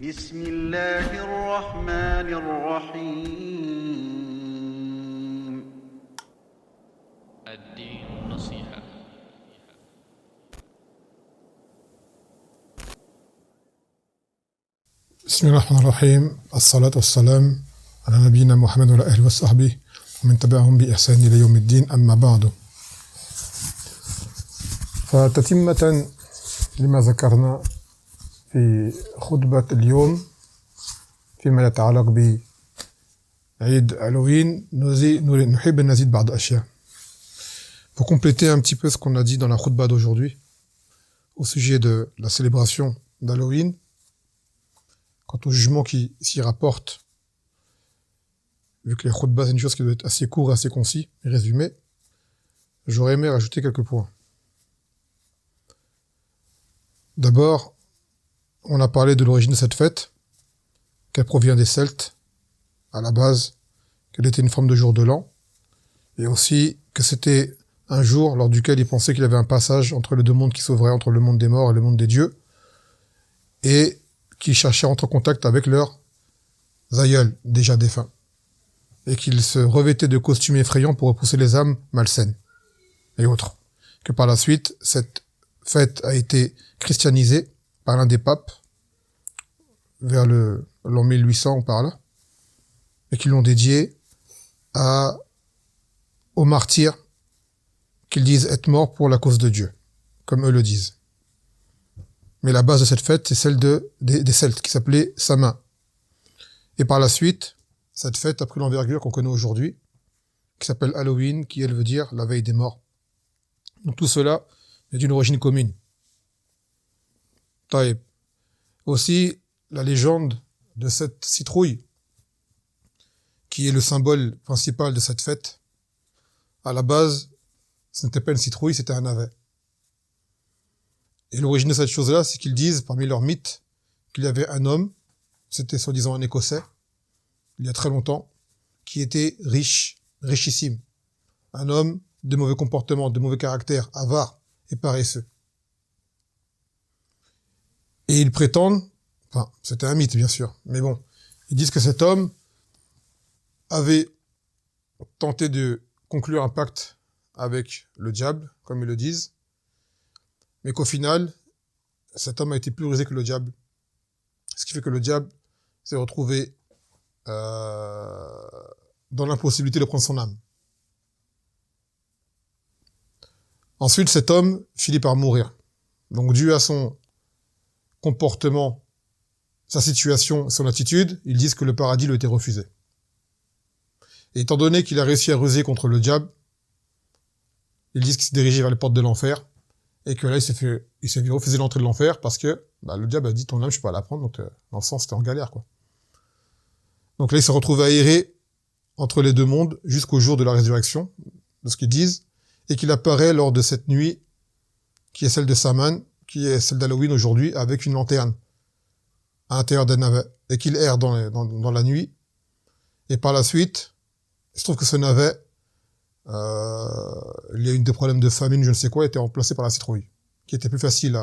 بسم الله الرحمن الرحيم الدين نصيحة. بسم الله الرحمن الرحيم الصلاة والسلام على نبينا محمد وعلى آله وصحبه ومن تبعهم بإحسان إلى يوم الدين أما بعد فتتمة لما ذكرنا في خطبة اليوم فيما يتعلق بعيد هالوين نحب أن نزيد بعض الأشياء. Pour compléter un petit peu ce qu'on a dit dans la khutbah d'aujourd'hui au sujet de la célébration d'Halloween, quant au jugement qui s'y rapporte, vu que les khutbahs c'est une chose qui doit être assez court, assez concis et résumé, j'aurais aimé rajouter quelques points. D'abord, on a parlé de l'origine de cette fête, qu'elle provient des Celtes, à la base, qu'elle était une forme de jour de l'an, et aussi que c'était un jour lors duquel ils pensaient qu'il y avait un passage entre les deux mondes qui s'ouvrait, entre le monde des morts et le monde des dieux, et qui cherchaient à entrer en contact avec leurs aïeuls déjà défunts, et qu'ils se revêtaient de costumes effrayants pour repousser les âmes malsaines, et autres. Que par la suite, cette fête a été christianisée par l'un des papes, vers l'an 1800 ou par là, et qui l'ont dédiée aux martyrs qu'ils disent être morts pour la cause de Dieu, comme eux le disent. Mais la base de cette fête, c'est celle des Celtes, qui s'appelait Samin. Et par la suite, cette fête a pris l'envergure qu'on connaît aujourd'hui, qui s'appelle Halloween, qui elle veut dire la veille des morts. Donc tout cela est d'une origine commune. Taïb. Aussi, la légende de cette citrouille, qui est le symbole principal de cette fête, à la base, ce n'était pas une citrouille, c'était un navet. Et l'origine de cette chose-là, c'est qu'ils disent, parmi leurs mythes, qu'il y avait un homme, c'était soi-disant un Écossais, il y a très longtemps, qui était riche, richissime. Un homme de mauvais comportement, de mauvais caractère, avare et paresseux. Et ils prétendent, enfin, c'était un mythe bien sûr, mais bon, ils disent que cet homme avait tenté de conclure un pacte avec le diable, comme ils le disent, mais qu'au final, cet homme a été plus rusé que le diable. Ce qui fait que le diable s'est retrouvé dans l'impossibilité de prendre son âme. Ensuite, cet homme finit par mourir. Donc, dû à son comportement, sa situation, son attitude, ils disent que le paradis lui a été refusé. Et étant donné qu'il a réussi à ruser contre le diable, ils disent qu'il s'est dirigé vers les portes de l'enfer, et que là, il s'est fait refuser l'entrée de l'enfer parce que le diable a dit ton âme, je peux pas la prendre, donc dans le sens, c'était en galère, quoi. Donc là, il s'est retrouvé aéré entre les deux mondes jusqu'au jour de la résurrection, de ce qu'ils disent, et qu'il apparaît lors de cette nuit, qui est celle de Saman, qui est celle d'Halloween aujourd'hui, avec une lanterne à l'intérieur d'un navet, et qu'il erre dans la nuit, et par la suite, il se trouve que ce navet, il y a eu des problèmes de famine, je ne sais quoi, a été remplacé par la citrouille, qui était plus facile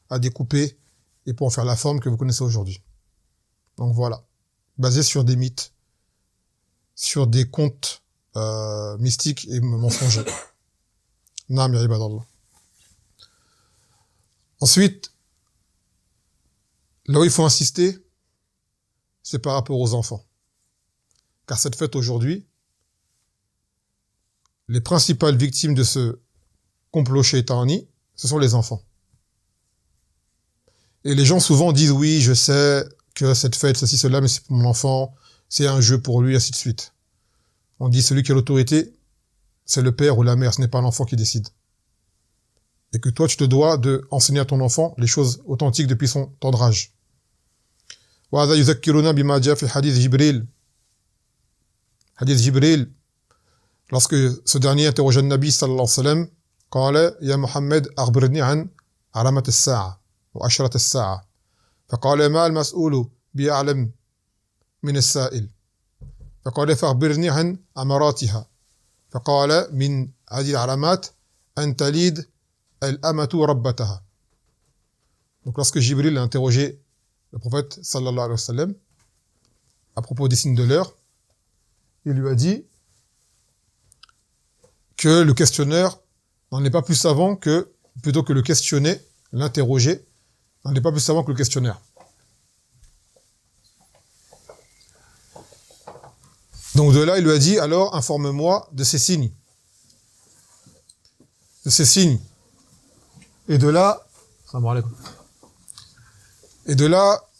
à découper, et pour en faire la forme que vous connaissez aujourd'hui. Donc voilà, basé sur des mythes, sur des contes mystiques et mensongers. Naam ya ibadallah. Ensuite, là où il faut insister, c'est par rapport aux enfants. Car cette fête aujourd'hui, les principales victimes de ce complot shaitani, ce sont les enfants. Et les gens souvent disent, oui, je sais que cette fête, ceci, cela, mais c'est pour mon enfant, c'est un jeu pour lui, ainsi de suite. On dit, celui qui a l'autorité, c'est le père ou la mère, ce n'est pas l'enfant qui décide. Et que toi, tu te dois de enseigner à ton enfant les choses authentiques depuis son tendre âge. وهذا يذكرنا بما جاء في حديث جبريل. حديث جبريل, lorsque ce dernier interrogeait le Nabi sallallahu alayhi wa sallam, قال يا محمد أخبرني عن علامة الساعة وأشرة الساعة. فقال ما المسؤول بأعلم من السائل. فقال فأخبرني عن أماراتها. فقال من هذه العلامات أن تلد الأمة ربتها. Donc lorsque Jibril a interrogé le prophète sallallahu alayhi wa sallam, à propos des signes de l'heure, il lui a dit que le questionneur n'en est pas plus savant que, plutôt que le questionner, l'interroger, n'en est pas plus savant que le questionneur. Donc de là, il lui a dit, alors informe-moi de ces signes. De ces signes. Et de là,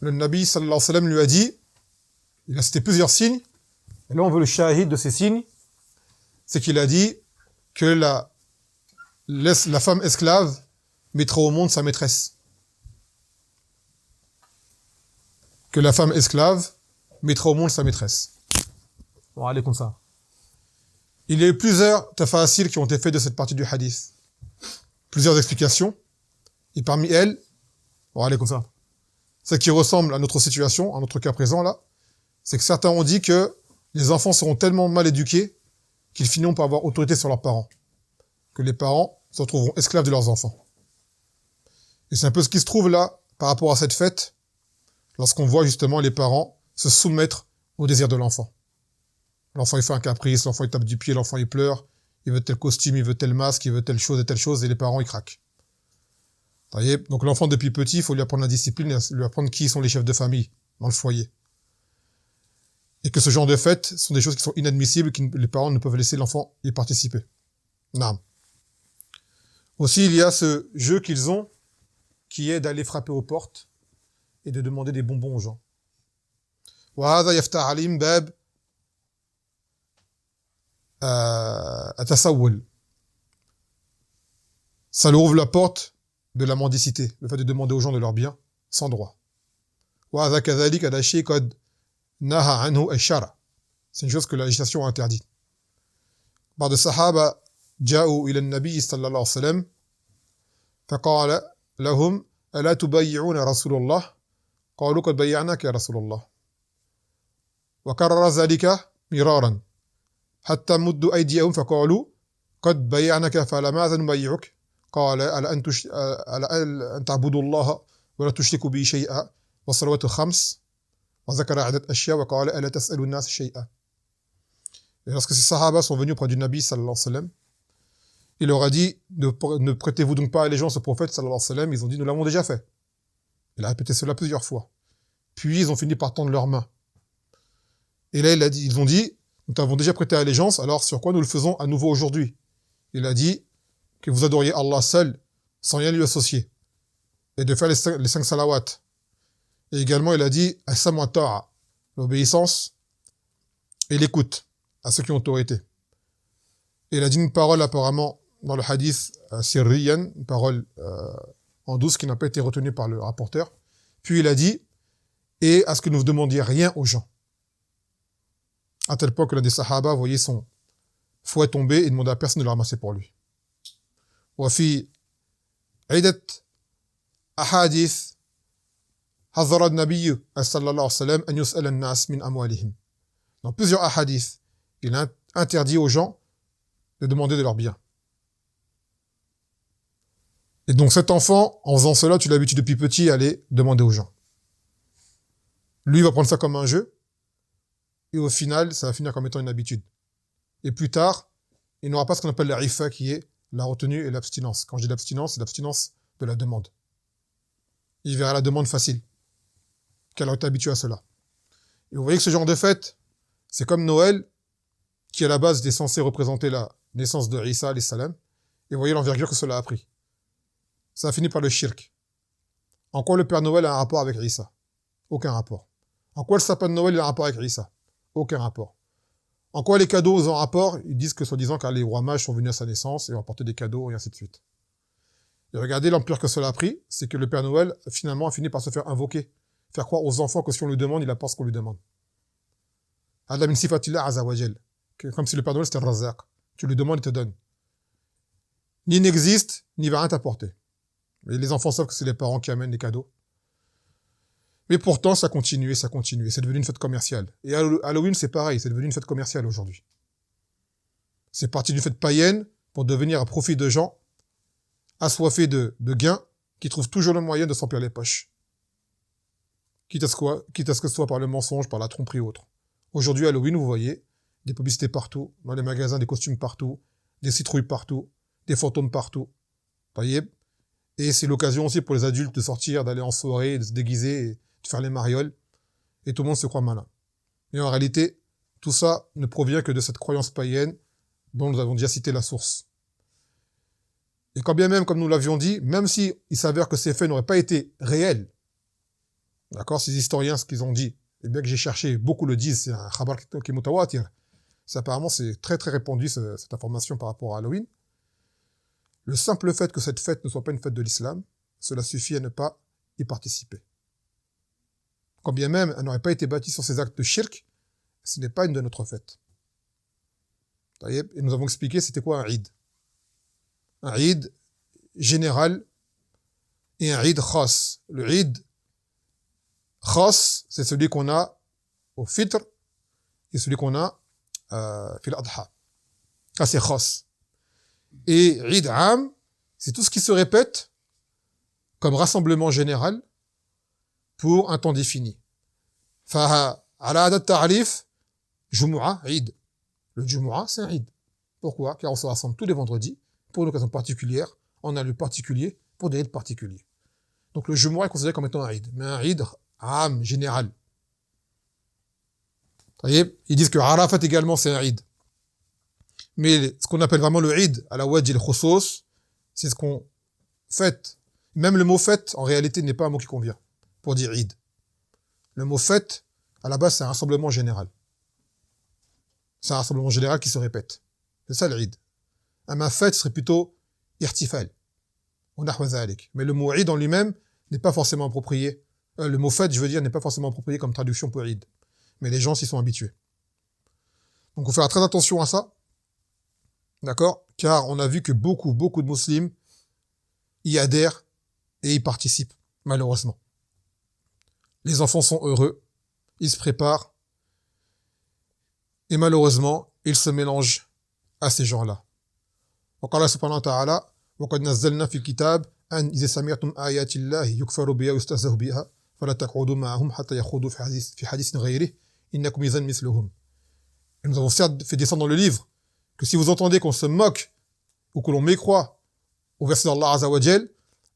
le Nabi sallallahu alayhi wa sallam lui a dit, il a cité plusieurs signes, et là on veut le shahid de ces signes, c'est qu'il a dit que la femme esclave mettra au monde sa maîtresse. Que la femme esclave mettra au monde sa maîtresse. Bon, allez comme ça. Il y a eu plusieurs tafasil qui ont été faits de cette partie du hadith. Plusieurs explications. Et parmi elles, bon, allez comme ça. Ce qui ressemble à notre situation, à notre cas présent là, c'est que certains ont dit que les enfants seront tellement mal éduqués qu'ils finiront par avoir autorité sur leurs parents. Que les parents se retrouveront esclaves de leurs enfants. Et c'est un peu ce qui se trouve là, par rapport à cette fête, lorsqu'on voit justement les parents se soumettre au désir de l'enfant. L'enfant il fait un caprice, l'enfant il tape du pied, l'enfant il pleure, il veut tel costume, il veut tel masque, il veut telle chose, et les parents ils craquent. Vous voyez, donc l'enfant depuis petit, il faut lui apprendre la discipline, lui apprendre qui sont les chefs de famille dans le foyer. Et que ce genre de fêtes sont des choses qui sont inadmissibles, que les parents ne peuvent laisser l'enfant y participer. Non. Aussi, il y a ce jeu qu'ils ont, qui est d'aller frapper aux portes et de demander des bonbons aux gens. وهذا يفتح عليهم باب التسول. Ça leur ouvre la porte de la mendicité, le fait de demander aux gens de leurs biens sans droit. وهذا كذلك هذا شيء قد نهى عنه الشرع. C'est une chose que la législation a interdite. بعض الصحابة جاءوا إلى النبي صلى الله عليه وسلم فقال لهم ألا تبايعون رسول الله قالوا قد بايعناك يا رسول الله وكرر ذلك مرارا حتى مدوا أيديهم فقالوا قد بايعناك فلماذا نبايعك قال ألا أن تعبدوا الله ولا تشركوا به شيئا والصلوات الخمس وذكر عدة أشياء وقال ألا تسألوا الناس شيئا. Et lorsque ces sahaba sont venus auprès du Nabi sallallahu alayhi wa sallam, il leur a dit, ne prêtez-vous donc pas allégeance au prophète sallallahu alayhi wa sallam. Ils ont dit, nous l'avons déjà fait. Il a répété cela plusieurs fois. Puis ils ont fini par tendre leurs mains. Et là ils ont dit, nous t'avons déjà prêté allégeance, alors sur quoi nous le faisons à nouveau aujourd'hui? Il a dit que vous adoriez Allah seul, sans rien lui associer, et de faire les cinq salawats. Et également il a dit, as-samu wa ta'a, l'obéissance et l'écoute à ceux qui ont autorité. Et il a dit une parole apparemment dans le hadith sirriyan, une parole en douce qui n'a pas été retenue par le rapporteur. Puis il a dit, et à ce que ne vous demandiez rien aux gens. À tel point que l'un des sahaba voyait son fouet tomber et demandait à personne de le ramasser pour lui. وفي عدة أحاديث حذر النبي صلى الله عليه وسلم أن يسأل الناس من أموالهم. Dans plusieurs ahadiths, il a interdit aux gens de demander de leurs biens. Et donc cet enfant, en faisant cela, tu l'as habitué depuis petit à aller demander aux gens. Lui, il va prendre ça comme un jeu, et au final, ça va finir comme étant une habitude. Et plus tard, il n'aura pas ce qu'on appelle la ifa, qui est la retenue et l'abstinence. Quand je dis l'abstinence, c'est l'abstinence de la demande. Il verra la demande facile, qu'elle a été habituée à cela. Et vous voyez que ce genre de fête, c'est comme Noël, qui à la base était censé représenter la naissance de Isa alayhi salam, et vous voyez l'envergure que cela a pris. Ça a fini par le shirk. En quoi le Père Noël a un rapport avec Isa? Aucun rapport. En quoi le sapin de Noël a un rapport avec Isa? Aucun rapport. En quoi les cadeaux ont un rapport? Ils disent que soi-disant car les rois mages sont venus à sa naissance et ont apporté des cadeaux et ainsi de suite. Et regardez l'ampleur que cela a pris, c'est que le Père Noël finalement a fini par se faire invoquer, faire croire aux enfants que si on lui demande, il apporte ce qu'on lui demande. Hadha min sifatillah azza wa jal. Comme si le Père Noël c'était Razaq. Tu lui demandes, il te donne. Ni il n'existe, ni va rien t'apporter. Et les enfants savent que c'est les parents qui amènent les cadeaux. Mais pourtant, ça continue, c'est devenu une fête commerciale. Et Halloween, c'est pareil, c'est devenu une fête commerciale aujourd'hui. C'est parti d'une fête païenne pour devenir à profit de gens assoiffés de gains qui trouvent toujours le moyen de s'emplir les poches. quitte à ce que ce soit par le mensonge, par la tromperie ou autre. Aujourd'hui, Halloween, vous voyez, des publicités partout, dans les magasins, des costumes partout, des citrouilles partout, des fantômes partout. Voyez. Et c'est l'occasion aussi pour les adultes de sortir, d'aller en soirée, de se déguiser, et de faire les marioles. Et tout le monde se croit malin. Et en réalité, tout ça ne provient que de cette croyance païenne dont nous avons déjà cité la source. Et quand bien même, comme nous l'avions dit, même si il s'avère que ces faits n'auraient pas été réels, d'accord, ces historiens, ce qu'ils ont dit, et bien que j'ai cherché, beaucoup le disent, c'est un khabar qui est mutawatir. Apparemment, c'est très très répandu, cette information par rapport à Halloween. Le simple fait que cette fête ne soit pas une fête de l'islam, cela suffit à ne pas y participer. Quand bien même elle n'aurait pas été bâtie sur ces actes de shirk, ce n'est pas une de notre fête. Et nous avons expliqué c'était quoi un Eid. Un Eid général et un Eid khas. Le Eid khas, c'est celui qu'on a au Fitr et celui qu'on a fil Adha. Ça c'est khas. Et Eid Am, c'est tout ce qui se répète comme rassemblement général pour un temps défini. Fa ala adat ta'rif Jumu'ah, Eid. Le Jumu'ah, c'est un Eid. Pourquoi? Car on se rassemble tous les vendredis pour une occasion particulière, on a le particulier pour des Eids particuliers. Donc le Jumu'ah est considéré comme étant un Eid, mais un Eid Am, général. Ils disent que Arafat également c'est un Eid. Mais ce qu'on appelle vraiment le Eid, à la Wajh al-Khousos, c'est ce qu'on fête. Même le mot fête, en réalité, n'est pas un mot qui convient pour dire Eid. Le mot fête, à la base, c'est un rassemblement général. C'est un rassemblement général qui se répète. C'est ça l'Eid. Ma fête serait plutôt irtifal. Ou nahwa dhalik. Mais le mot Eid en lui-même n'est pas forcément approprié. Le mot fête, je veux dire, n'est pas forcément approprié comme traduction pour Eid. Mais les gens s'y sont habitués. Donc, il faut faire très attention à ça. D'accord? Car on a vu que beaucoup de musulmans y adhèrent et y participent, malheureusement. Les enfants sont heureux, ils se préparent, et malheureusement, ils se mélangent à ces gens-là. Donc Allah subhanahu wa ta'ala, وَقَدْ نَزَّلْنَا فِي الْكِتَابِ أَنْ إِذَا سَمِعْتُمْ آيَاتِ اللَّهِ يُكْفَرُ بِهَا وَيُسْتَهْزَأُ بِهَا فَلَا تَقْعُدُوا مَعَهُمْ حَتَّى يَخُوضُوا في حديث غيره إنكم إذًا مثلهم. Et nous avons certes fait descendre dans le livre que si vous entendez qu'on se moque ou que l'on mécroit au verset d'Allah Azza wa Jal,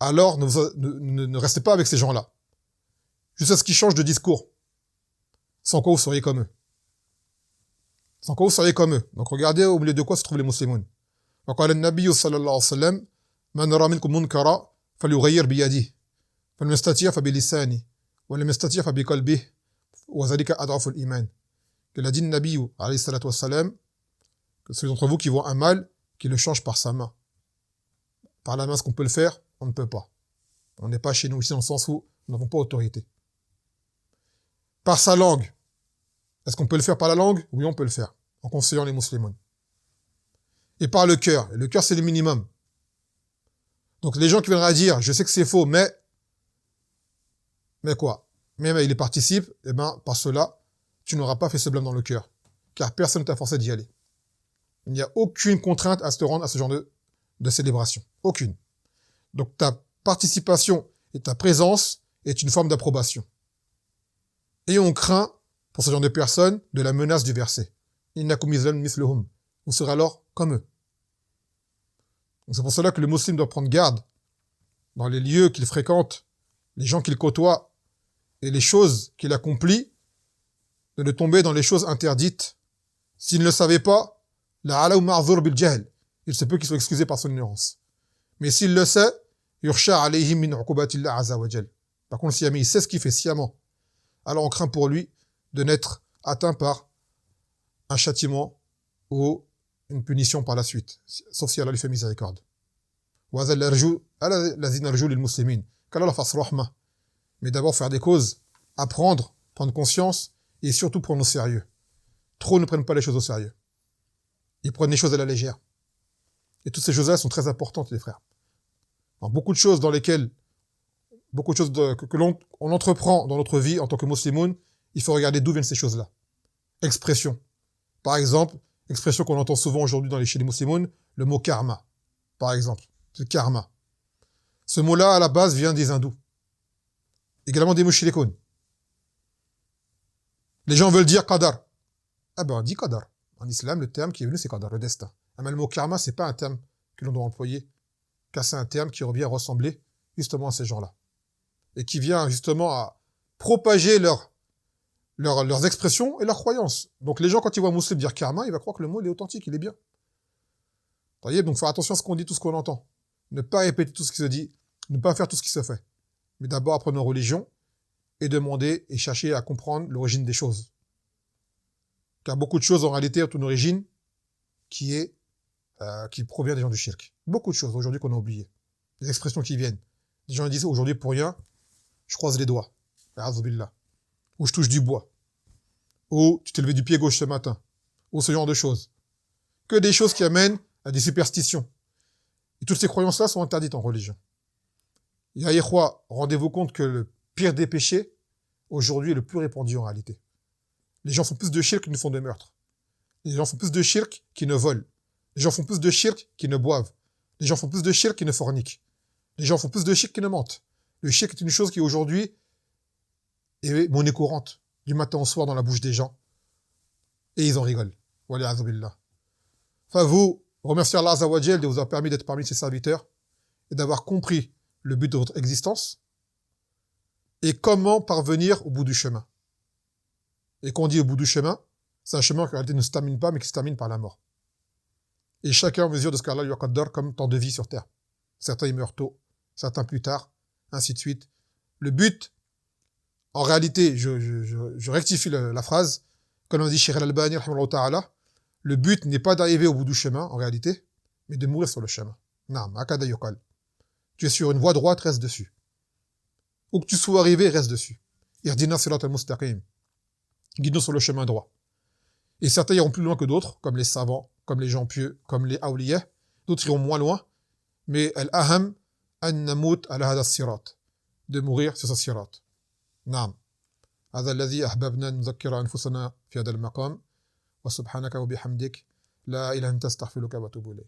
alors ne restez pas avec ces gens-là. Juste à ce qu'ils changent de discours. Sans quoi vous seriez comme eux. Sans quoi vous seriez comme eux. Donc regardez au milieu de quoi se trouvent les musulmans. وقال النبي صلى الله عليه وسلم من رأى منكم منكرا فليغير بيده فلم يستطيع فبلسانه ولم يستطيع فبقلبه وذلك أضعف الإيمان. Que l'a dit le Nabi alayhi salatu wassalam, que ceux d'entre vous qui voient un mal, qui le change par sa main. Par la main, est-ce qu'on peut le faire? On ne peut pas. On n'est pas chez nous ici dans le sens où nous n'avons pas autorité. Par sa langue. Est-ce qu'on peut le faire par la langue? Oui, on peut le faire, en conseillant les musulmans. Et par le cœur. Et le cœur, c'est le minimum. Donc les gens qui viendraient à dire, je sais que c'est faux, mais quoi? Mais il y participe, eh ben, par cela, tu n'auras pas fait ce blâme dans le cœur. Car personne ne t'a forcé d'y aller. Il n'y a aucune contrainte à se rendre à ce genre de célébration. Aucune. Donc ta participation et ta présence est une forme d'approbation. Et on craint, pour ce genre de personnes, de la menace du verset. Innakum izlan misluhum. Vous serez alors comme eux. Donc c'est pour cela que le musulman doit prendre garde dans les lieux qu'il fréquente, les gens qu'il côtoie et les choses qu'il accomplit, de ne tomber dans les choses interdites. S'il ne le savait pas, la'ala ma'zur bil jahl. Il se peut qu'il soit excusé par son ignorance. Mais s'il le sait, yursha alayhim min uqubatillah azza wa jal. Par contre, si jamais il sait ce qu'il fait sciemment, alors on craint pour lui de n'être atteint par un châtiment ou une punition par la suite, sauf si Allah lui fait miséricorde. Wa zal arju ala lazina arju lil muslimin. Qu'Allah leur fasse rahma. Mais d'abord faire des causes, apprendre, prendre conscience et surtout prendre au sérieux. Trop ne prennent pas les choses au sérieux. Ils prennent les choses à la légère. Et toutes ces choses-là sont très importantes, les frères. Alors, beaucoup de choses que l'on entreprend dans notre vie en tant que musulman, il faut regarder d'où viennent ces choses-là. Expression. Par exemple, expression qu'on entend souvent aujourd'hui chez les musulmans, le mot karma. Par exemple, c'est karma. Ce mot-là, à la base, vient des hindous. Également des mushrikoun. Les gens veulent dire qadar. Ah ben, on dit qadar. En islam, le terme qui est venu, c'est qadar, le destin. Mais le mot karma, c'est pas un terme que l'on doit employer, car c'est un terme qui revient à ressembler justement à ces gens-là. Et qui vient justement à propager leurs expressions et leurs croyances. Donc les gens, quand ils voient un musulman dire karma, ils vont croire que le mot il est authentique, il est bien. Vous voyez, donc faire attention à ce qu'on dit, tout ce qu'on entend. Ne pas répéter tout ce qui se dit, ne pas faire tout ce qui se fait. Mais d'abord apprendre nos religions et demander et chercher à comprendre l'origine des choses. Car beaucoup de choses en réalité ont une origine qui provient des gens du shirk. Beaucoup de choses aujourd'hui qu'on a oubliées. Des expressions qui viennent. Des gens disent aujourd'hui pour rien, je croise les doigts. A'udhu-billah. Ou je touche du bois. Ou tu t'es levé du pied gauche ce matin. Ou ce genre de choses. Que des choses qui amènent à des superstitions. Et toutes ces croyances-là sont interdites en religion. Ya ikhwa, rendez-vous compte que le pire des péchés, aujourd'hui, est le plus répandu en réalité. Les gens font plus de shirk qu'ils ne font de meurtre. Les gens font plus de shirk qu'ils ne volent. Les gens font plus de shirk qu'ils ne boivent. Les gens font plus de shirk qu'ils ne forniquent. Les gens font plus de shirk qu'ils ne mentent. Le shirk est une chose qui aujourd'hui est monnaie courante, du matin au soir dans la bouche des gens. Et ils en rigolent. Waliya'adhu billah. Enfin, vous, remerciez Allah Azza wa Jal de vous avoir permis d'être parmi ses serviteurs et d'avoir compris le but de votre existence et comment parvenir au bout du chemin. Et quand on dit au bout du chemin, c'est un chemin qui en réalité ne se termine pas, mais qui se termine par la mort. Et chacun en mesure de ce qu'Allah lui accorde comme temps de vie sur terre. Certains ils meurent tôt, certains plus tard, ainsi de suite. Le but, en réalité, je rectifie la phrase, comme on dit Cheikh Al-Albani, le but n'est pas d'arriver au bout du chemin, en réalité, mais de mourir sur le chemin. Naam, akada yuqal. Tu es sur une voie droite, reste dessus. Où que tu sois arrivé, reste dessus. Ihdina sirat al-mustaqim. Guide-nous sur le chemin droit. Et certains iront plus loin que d'autres, comme les savants, comme les gens pieux, comme les awliyah. D'autres iront moins loin. Mais al-aham, an namut ala hada sirat. De mourir sur ce sirat. Naam. هذا الذي أحببنا نذكر أنفسنا في هذا المقام وسبحانك وبحمدك لا إله إلا أنت أستغفرك وأتوب إليك